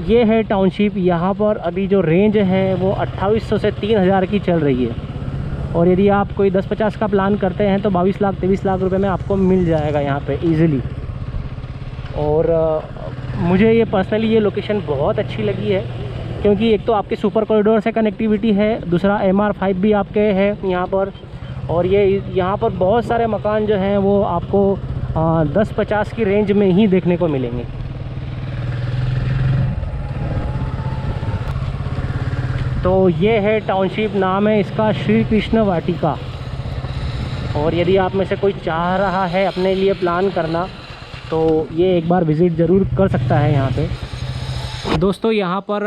ये है टाउनशिप। यहाँ पर अभी जो रेंज है वो 2800 से 3000 की चल रही है, और यदि आप कोई 10-50 का प्लान करते हैं तो 22 लाख 23 लाख रुपए में आपको मिल जाएगा यहाँ पे इजीली। और मुझे ये पर्सनली ये लोकेशन बहुत अच्छी लगी है, क्योंकि एक तो आपके सुपर कॉरिडोर से कनेक्टिविटी है, दूसरा MR5 भी आपके है यहाँ पर, और ये यहाँ पर बहुत सारे मकान जो हैं वो आपको 10-50 की रेंज में ही देखने को मिलेंगे। तो ये है टाउनशिप, नाम है इसका श्री कृष्ण वाटिका। और यदि आप में से कोई चाह रहा है अपने लिए प्लान करना तो ये एक बार विज़िट ज़रूर कर सकता है यहाँ पे। दोस्तों यहाँ पर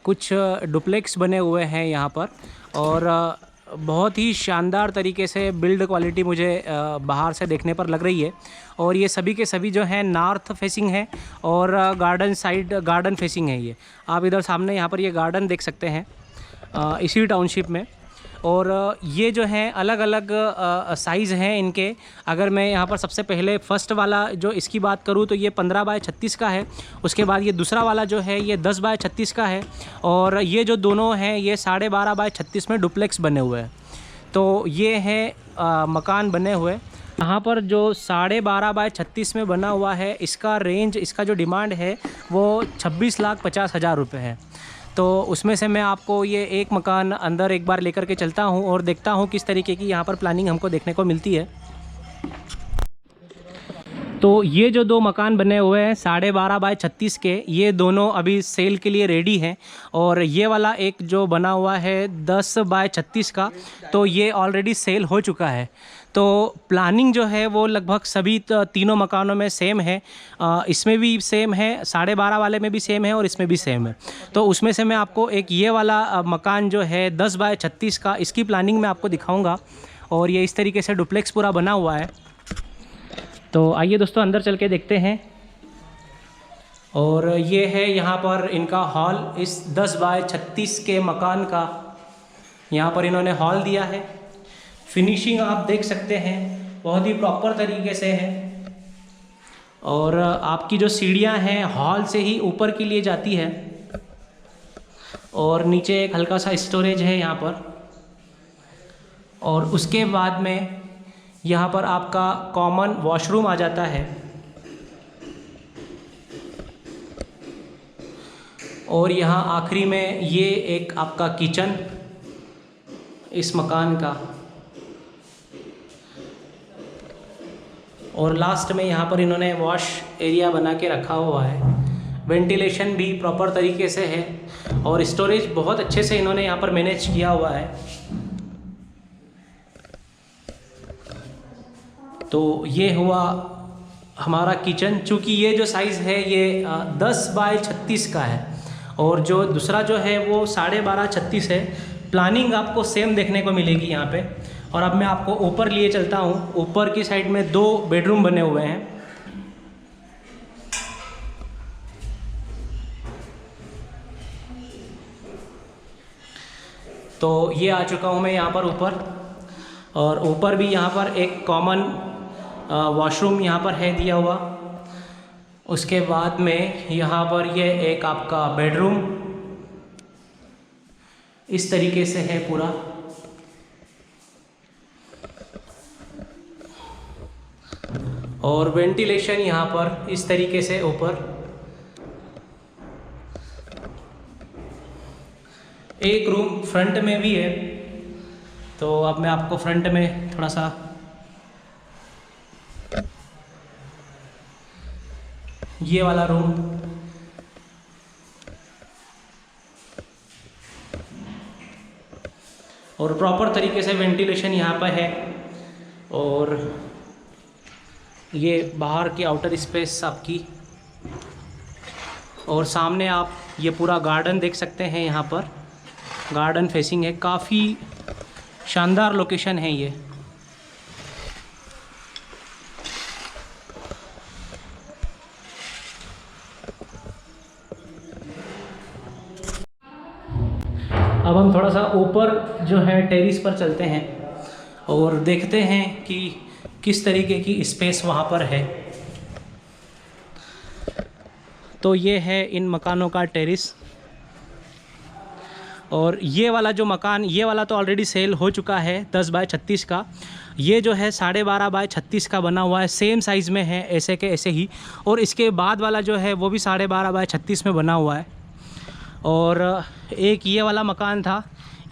कुछ डुप्लेक्स बने हुए हैं यहाँ पर, और बहुत ही शानदार तरीके से बिल्ड क्वालिटी मुझे बाहर से देखने पर लग रही है। और ये सभी के सभी जो हैं नॉर्थ फेसिंग है और गार्डन साइड गार्डन फेसिंग है। ये आप इधर सामने यहाँ पर ये गार्डन देख सकते हैं इसी टाउनशिप में। और ये जो हैं अलग अलग साइज़ हैं इनके। अगर मैं यहाँ पर सबसे पहले फ़र्स्ट वाला जो इसकी बात करूँ तो ये 15 बाय 36 का है। उसके बाद ये दूसरा वाला जो है ये 10 बाय 36 का है, और ये जो दोनों हैं ये 12.5 बाय 36 में डुप्लेक्स बने हुए हैं। तो ये है मकान बने हुए। यहाँ पर जो 12.5 बाय 36 में बना हुआ है इसका रेंज, इसका जो डिमांड है वो 26,50,000 रुपये है। तो उसमें से मैं आपको ये एक मकान अंदर एक बार लेकर के चलता हूँ और देखता हूँ किस तरीके की यहाँ पर प्लानिंग हमको देखने को मिलती है। तो ये जो दो मकान बने हुए हैं 12.5 बाय 36 के, ये दोनों अभी सेल के लिए रेडी हैं। और ये वाला एक जो बना हुआ है 10 बाय 36 का, तो ये ऑलरेडी सेल हो चुका है। तो प्लानिंग जो है वो लगभग सभी तीनों मकानों में सेम है। इसमें भी सेम है, 12.5 वाले में भी सेम है और इसमें भी सेम है। तो उसमें से मैं आपको एक ये वाला मकान जो है 10 बाय 36 का, इसकी प्लानिंग मैं आपको दिखाऊंगा। और ये इस तरीके से डुप्लेक्स पूरा बना हुआ है। तो आइए दोस्तों अंदर चल के देखते हैं। और ये है यहाँ पर इनका हॉल, इस 10 बाय 36 के मकान का यहाँ पर इन्होंने हॉल दिया है। फिनिशिंग आप देख सकते हैं बहुत ही प्रॉपर तरीके से है। और आपकी जो सीढ़ियाँ हैं हॉल से ही ऊपर के लिए जाती है, और नीचे एक हल्का सा स्टोरेज है यहाँ पर। और उसके बाद में यहाँ पर आपका कॉमन वॉशरूम आ जाता है। और यहाँ आखिरी में ये एक आपका किचन इस मकान का। और लास्ट में यहाँ पर इन्होंने वॉश एरिया बना के रखा हुआ है। वेंटिलेशन भी प्रॉपर तरीके से है और स्टोरेज बहुत अच्छे से इन्होंने यहाँ पर मैनेज किया हुआ है। तो ये हुआ हमारा किचन। चूँकि ये जो साइज़ है ये 10 बाय 36 का है, और जो दूसरा जो है वो 12.5 36 है। प्लानिंग आपको सेम देखने को मिलेगी यहाँ पे। और अब मैं आपको ऊपर लिए चलता हूँ। ऊपर की साइड में 2 बेडरूम बने हुए हैं। तो ये आ चुका हूँ मैं यहाँ पर ऊपर। और ऊपर भी यहाँ पर एक कॉमन वॉशरूम यहाँ पर है दिया हुआ। उसके बाद में यहाँ पर ये एक आपका बेडरूम इस तरीके से है पूरा। और वेंटिलेशन यहाँ पर इस तरीके से ऊपर। एक रूम फ्रंट में भी है। तो अब मैं आपको फ्रंट में थोड़ा सा ये वाला रूम। और प्रॉपर तरीके से वेंटिलेशन यहाँ पर है। और ये बाहर की आउटर स्पेस आपकी। और सामने आप ये पूरा गार्डन देख सकते हैं। यहाँ पर गार्डन फेसिंग है, काफ़ी शानदार लोकेशन है ये। अब हम थोड़ा सा ऊपर जो है टेरिस पर चलते हैं और देखते हैं कि किस तरीके की स्पेस वहाँ पर है। तो ये है इन मकानों का टेरिस। और ये वाला जो मकान, ये वाला तो ऑलरेडी सेल हो चुका है 10 बाय 36 का। ये जो है 12.5 बाय 36 का बना हुआ है, सेम साइज़ में है ऐसे के ऐसे ही। और इसके बाद वाला जो है वो भी 12.5 बाय 36 में बना हुआ है। और एक ये वाला मकान था,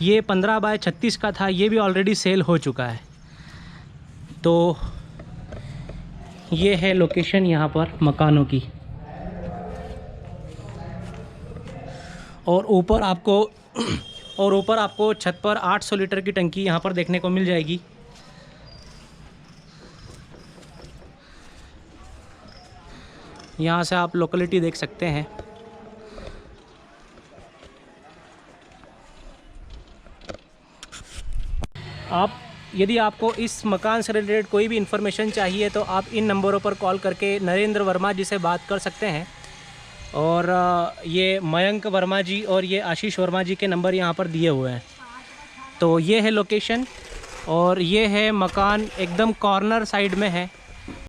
ये 15 बाय 36 का था, ये भी ऑलरेडी सेल हो चुका है। तो ये है लोकेशन यहाँ पर मकानों की। और ऊपर आपको छत पर 800 लीटर की टंकी यहाँ पर देखने को मिल जाएगी। यहाँ से आप लोकेलिटी देख सकते हैं। यदि आपको इस मकान से रिलेटेड कोई भी इन्फॉर्मेशन चाहिए तो आप इन नंबरों पर कॉल करके नरेंद्र वर्मा जी से बात कर सकते हैं। और ये मयंक वर्मा जी और ये आशीष वर्मा जी के नंबर यहाँ पर दिए हुए हैं। तो ये है लोकेशन, और ये है मकान एकदम कॉर्नर साइड में है।